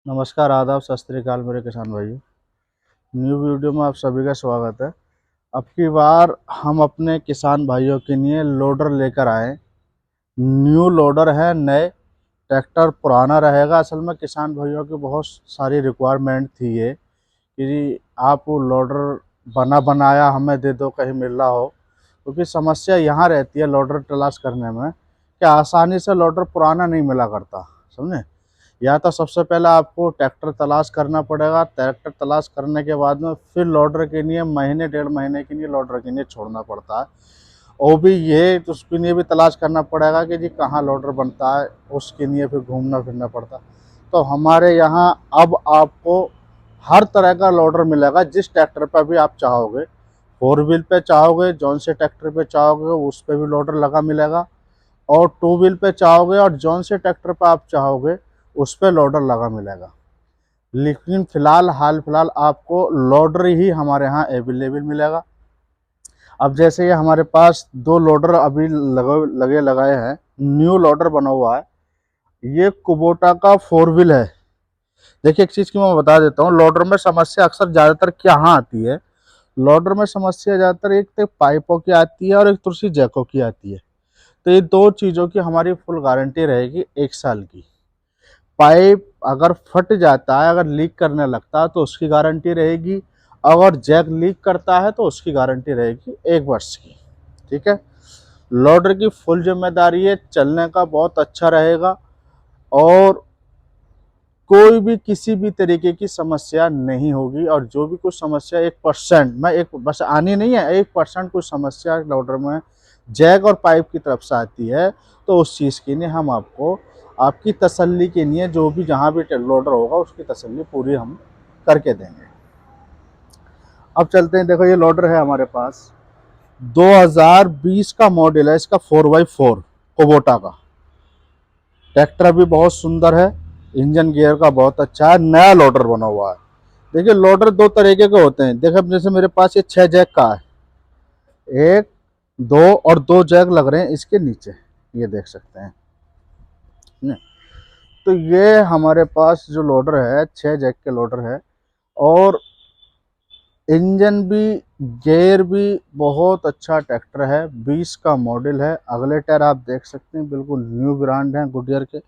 नमस्कार, आदाब, सत श्री अकाल मेरे किसान भाइयों। न्यू वीडियो में आप सभी का स्वागत है। अब की बार हम अपने किसान भाइयों के लिए लोडर लेकर आए। न्यू लोडर है, नए। ट्रैक्टर पुराना रहेगा। असल में किसान भाइयों की बहुत सारी रिक्वायरमेंट थी ये कि आप वो लोडर बना बनाया हमें दे दो, कहीं मिल रहा हो। क्योंकि समस्या यहाँ रहती है लोडर तलाश करने में कि आसानी से लोडर पुराना नहीं मिला करता, समझे। या तो सबसे पहले आपको ट्रैक्टर तलाश करना पड़ेगा। ट्रैक्टर तलाश करने के बाद में फिर लोडर के लिए महीने 1.5 महीने के लिए लोडर के लिए छोड़ना पड़ता है। और भी ये तो उसके लिए भी तलाश करना पड़ेगा कि जी कहाँ लोडर बनता है, उसके लिए फिर घूमना फिरना पड़ता। तो हमारे यहाँ अब आपको हर तरह का लोडर मिलेगा, जिस ट्रैक्टर पर भी आप चाहोगे। 4 व्हील पे चाहोगे, जौन से ट्रैक्टर पे चाहोगे उस पर भी लोडर लगा मिलेगा। और 2 व्हील पे चाहोगे और जौन से ट्रैक्टर पे आप चाहोगे उस पर लोडर लगा मिलेगा। लेकिन हाल फिलहाल आपको लोडर ही हमारे यहाँ अवेलेबल मिलेगा। अब जैसे ये हमारे पास 2 लोडर अभी लगे लगाए हैं। न्यू लोडर बना हुआ है। ये कुबोटा का 4 व्हील है। देखिए, एक चीज़ की मैं बता देता हूँ, लोडर में समस्या अक्सर ज़्यादातर क्या आती है। लोडर में समस्या ज़्यादातर एक तो पाइपों की आती है और एक दूसरी जैकों की आती है। तो ये दो चीज़ों की हमारी फुल गारंटी रहेगी 1 साल की। पाइप अगर फट जाता है, अगर लीक करने लगता है तो उसकी गारंटी रहेगी। अगर जैक लीक करता है तो उसकी गारंटी रहेगी 1 वर्ष की। ठीक है। लोडर की फुल जिम्मेदारी है, चलने का बहुत अच्छा रहेगा और कोई भी किसी भी तरीके की समस्या नहीं होगी। और जो भी कुछ समस्या 1%, मैं एक बस आनी नहीं है, 1% कुछ समस्या लोडर में जैक और पाइप की तरफ से आती है तो उस चीज़ के लिए हम आपको आपकी तसल्ली के लिए जो भी जहाँ भी लोडर होगा उसकी तसल्ली पूरी हम करके देंगे। अब चलते हैं। देखो, ये लोडर है हमारे पास, 2020 का मॉडल है इसका, 4x4 कोबोटा का। ट्रैक्टर भी बहुत सुंदर है, इंजन गियर का बहुत अच्छा है, नया लोडर बना हुआ है। देखिए, लोडर दो तरीके के होते हैं। देखिए, जैसे मेरे पास ये 6 जैक का है, एक, दो और 2 जैक लग रहे हैं इसके नीचे, ये देख सकते हैं। तो ये हमारे पास जो लोडर है 6 जैक के लोडर है। और इंजन भी, गियर भी बहुत अच्छा ट्रैक्टर है। 20 का मॉडल है। अगले टायर आप देख सकते हैं बिल्कुल न्यू ब्रांड है गुडियर के।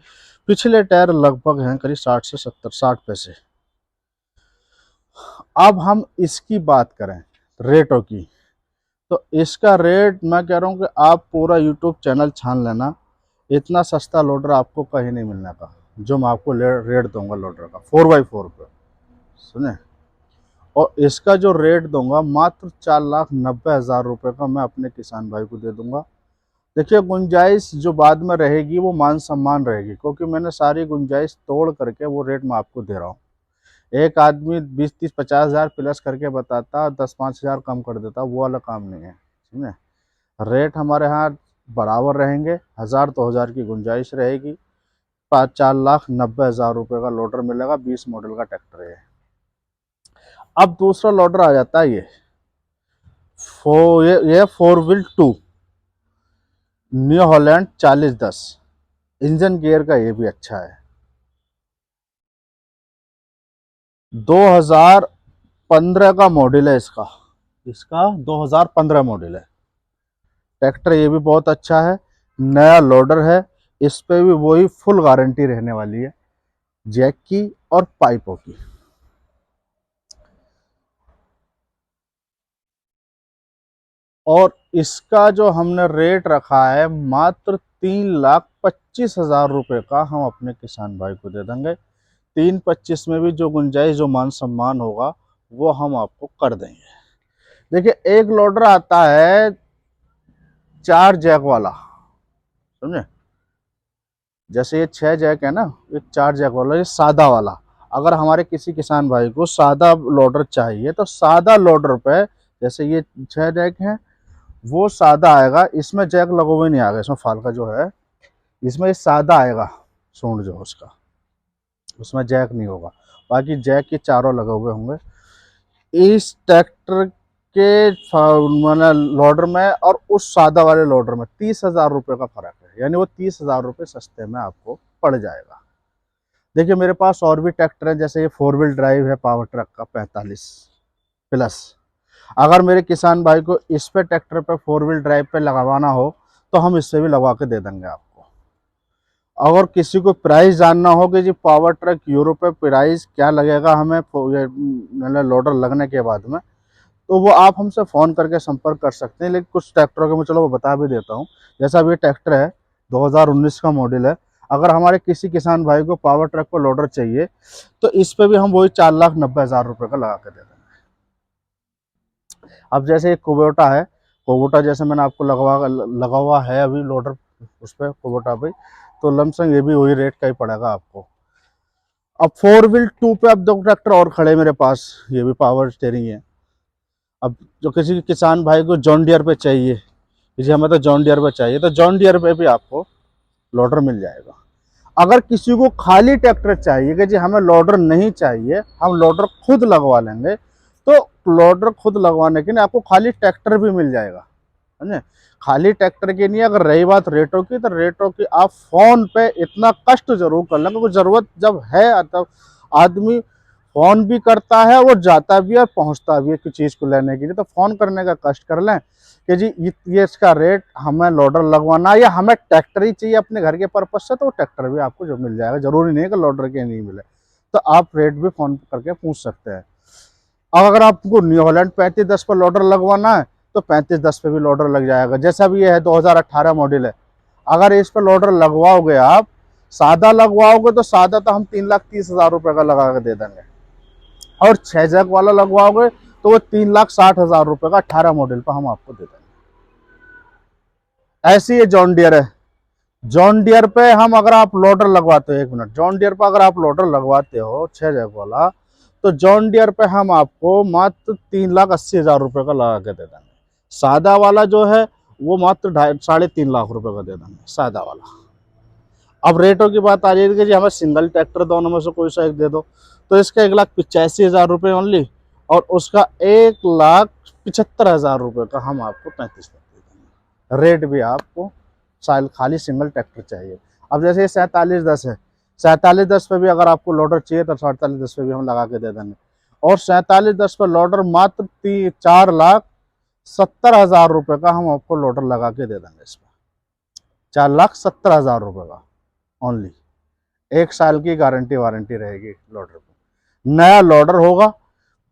पिछले टायर लगभग हैं करीब 60 से 70, 60 पैसे। अब हम इसकी बात करें रेटों की, तो इसका रेट मैं कह रहा हूँ कि आप पूरा यूट्यूब चैनल छान लेना, इतना सस्ता लोडर आपको कहीं नहीं मिलने का जो मैं आपको रेट दूंगा लोडर का 4x4 पे, सुने। और इसका जो रेट दूंगा मात्र 4,90,000 रुपये का मैं अपने किसान भाई को दे दूंगा। देखिए, गुंजाइश जो बाद में रहेगी वो मान सम्मान रहेगी, क्योंकि मैंने सारी गुंजाइश तोड़ करके वो रेट मैं आपको दे रहा हूँ। एक आदमी 20, 30, 50 हज़ार प्लस करके बताता, 10, 5 हज़ार कम कर देता, वो वाला काम नहीं है, ठीक है। रेट हमारे यहाँ बराबर रहेंगे, 1,000, 2,000 की गुंजाइश रहेगी। 4,90,000 रुपये का लोडर मिलेगा। 20 मॉडल का ट्रैक्टर है। अब दूसरा लोडर आ जाता है ये 4x2 new Holland 4010। Engine gear का ये भी अच्छा है। 2015 का मॉडल है इसका। इसका 2015 मॉडल है ट्रैक्टर। ये भी बहुत अच्छा है, नया लोडर है। इस पे भी वही फुल गारंटी रहने वाली है, जैक की और पाइपों की। और इसका जो हमने रेट रखा है मात्र 3,25,000 रुपये का हम अपने किसान भाई को दे देंगे। 3,25 में भी जो गुंजाइश, जो मान सम्मान होगा वो हम आपको कर देंगे। देखिए, एक लोडर आता है 4 जैक वाला, समझे। जैसे ये 6 जैक है ना, ये 4 जैक वाला, ये सादा वाला। अगर हमारे किसी किसान भाई को सादा लोडर चाहिए तो सादा लोडर पे, जैसे ये 6 जैक है, वो सादा आएगा। इसमें जैक लगा हुए नहीं आएगा, इसमें फाल का जो है, इसमें ये सादा आएगा सूंड जो उसका, उसमें जैक नहीं होगा। बाकी जैक के चारों लगे हुए होंगे। इस ट्रैक्टर के मैंने लोडर में और उस सादा वाले लोडर में 30,000 रुपये का फर्क है, यानी वो 30,000 रुपये सस्ते में आपको पड़ जाएगा। देखिए मेरे पास और भी ट्रैक्टर है, जैसे ये 4 व्हील ड्राइव है पावर ट्रक का 45+। अगर मेरे किसान भाई को इस पे ट्रैक्टर पे 4 व्हील ड्राइव पे लगवाना हो तो हम इससे भी लगवा के दे देंगे आपको। अगर किसी को प्राइस जानना हो कि जी पावर ट्रक यूरो पे प्राइस क्या लगेगा हमें मतलब लोडर लगने के बाद में, तो वो आप हमसे फ़ोन करके संपर्क कर सकते हैं। लेकिन कुछ ट्रैक्टरों के मैं चलो वो बता भी देता हूँ। जैसा अब ये ट्रैक्टर है 2019 का मॉडल है, अगर हमारे किसी किसान भाई को पावर ट्रक पर लोडर चाहिए तो इस पे भी हम वही 4,90,000 रुपये का लगा के दे देंगे। अब जैसे एक कुबोटा है, कुबोटा जैसे मैंने आपको लगा हुआ है अभी लोडर उस पर कुबोटा पे, तो लमसम ये भी वही रेट का ही पड़ेगा आपको। अब 4 व्हील 2 पे अब 2 ट्रैक्टर और खड़े हैं मेरे पास, ये भी पावर स्टेयरिंग है। अब जो किसी किसान भाई को जॉन डियर पे चाहिए, किसी हमें तो जॉन डियर पे चाहिए, तो जॉन डियर पे भी आपको लोडर मिल जाएगा। अगर किसी को खाली ट्रैक्टर चाहिए कि जी हमें लोडर नहीं चाहिए, हम लोडर खुद लगवा लेंगे, तो लोडर खुद लगवाने के लिए आपको खाली ट्रैक्टर भी मिल जाएगा, समझे। खाली ट्रैक्टर की नहीं, अगर रही बात रेटों की, तो रेटों की आप फोन पे इतना कष्ट जरूर कर लें, क्योंकि जरूरत जब है तब आदमी फोन भी करता है, वो जाता भी है और पहुंचता भी है किसी चीज को लेने के लिए। तो फोन करने का कष्ट कर लें कि जी ये इसका रेट, हमें लोडर लगवाना है या हमें ट्रैक्टर ही चाहिए अपने घर के पर्पज से, तो ट्रैक्टर भी आपको जो मिल जाएगा। जरूरी नहीं है कि लोडर के नहीं मिले, तो आप रेट भी फोन करके पूछ सकते हैं। अब अगर आपको न्यू हॉलैंड 3510 पर लोडर लगवाना है तो 3510 पे भी लोडर लग जाएगा। जैसा भी ये है 2018 मॉडल है, अगर इस पर लोडर लगवाओगे आप, सादा लगवाओगे तो सादा तो हम 3,30,000 रुपये का लगा के दे देंगे, और 6 जैक वाला लगवाओगे तो वो 3,60,000 रुपये का 18 मॉडल पर हम आपको दे देंगे। ऐसी ये जॉन डियर है। जॉन डियर पे हम अगर आप लोडर लगवाते हो, 1 मिनट, जॉन डियर पे अगर आप लोडर लगवाते हो 6 जैक वाला, तो जॉन डियर पे हम आपको मात्र 3,80,000 रुपये का लगा के दे देंगे। सादा वाला जो है वो मात्र 3.5 लाख रुपए का दे देंगे, सादा वाला। अब रेटों की बात आ जाएगी कि जी हमें सिंगल ट्रैक्टर दोनों में से कोई सा एक दे दो, तो इसका 1,85,000 रुपये ओनली, और उसका 1,75,000 रुपये का हम आपको 35 में दे देंगे। रेट भी आपको साल खाली सिंगल ट्रैक्टर चाहिए। अब जैसे 4710 है, 4710 पे भी अगर आपको लोडर चाहिए तो 4710 पे भी हम लगा के दे देंगे। और 4710 पे लोडर मात्र 4,70,000 रुपये का हम आपको लोडर लगा के दे देंगे। इसमें 4,70,000 रुपये का ओनली, 1 साल की गारंटी वारंटी रहेगी लोडर पे। नया लोडर होगा,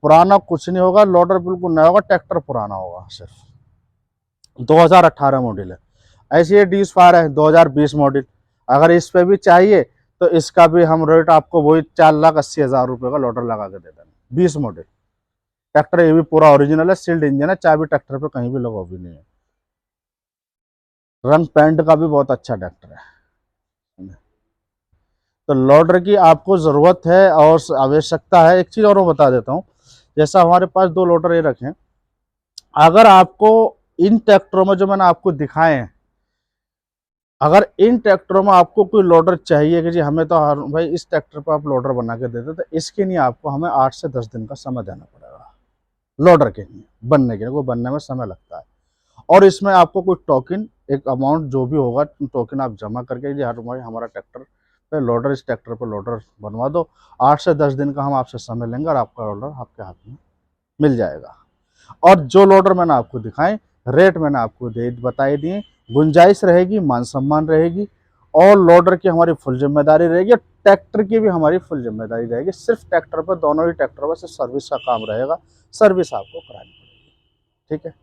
पुराना कुछ नहीं होगा, लोडर बिल्कुल नया होगा, ट्रैक्टर पुराना होगा। सिर्फ 2018 मॉडल है। ऐसी ये डी स्पायर है 2020 मॉडल, अगर इस पे भी चाहिए तो इसका भी हम रेट आपको वही 4,80,000 रुपये का लोडर लगा के दे देंगे। 20 मॉडल ट्रैक्टर, ये भी पूरा ओरिजिनल है, सील्ड इंजन है, चाबी ट्रैक्टर पे कहीं भी लगा भी नहीं है। रंग पेंट का भी बहुत अच्छा ट्रैक्टर है। तो लोडर की आपको ज़रूरत है और आवश्यकता है। एक चीज़ और मैं बता देता हूँ, जैसा हमारे पास 2 लोडर ये रखे हैं, अगर आपको इन ट्रैक्टरों में जो मैंने आपको दिखाए हैं, अगर इन ट्रैक्टरों में आपको कोई लोडर चाहिए कि जी हमें तो भाई इस ट्रैक्टर पर आप लोडर बना के देते, तो इसके लिए आपको हमें 8 से 10 दिन का समय देना पड़ेगा। लोडर के लिए बनने के लिए, वो बनने में समय लगता है। और इसमें आपको कोई टोकन, एक अमाउंट जो भी होगा टोकन आप जमा करके जी हर भाई हमारा ट्रैक्टर पे लोडर, इस ट्रैक्टर पे लोडर बनवा दो, 8 से 10 दिन का हम आपसे समय लेंगे और आपका लोडर आपके हाथ में मिल जाएगा। और जो लोडर मैंने आपको दिखाए, रेट मैंने आपको बताई दिए, गुंजाइश रहेगी, मान सम्मान रहेगी, और लोडर की हमारी फुल जिम्मेदारी रहेगी, और ट्रैक्टर की भी हमारी फुल जिम्मेदारी रहेगी। सिर्फ ट्रैक्टर पर, दोनों ही ट्रैक्टर पर सिर्फ सर्विस का काम रहेगा, सर्विस आपको करानी पड़ेगी। ठीक है।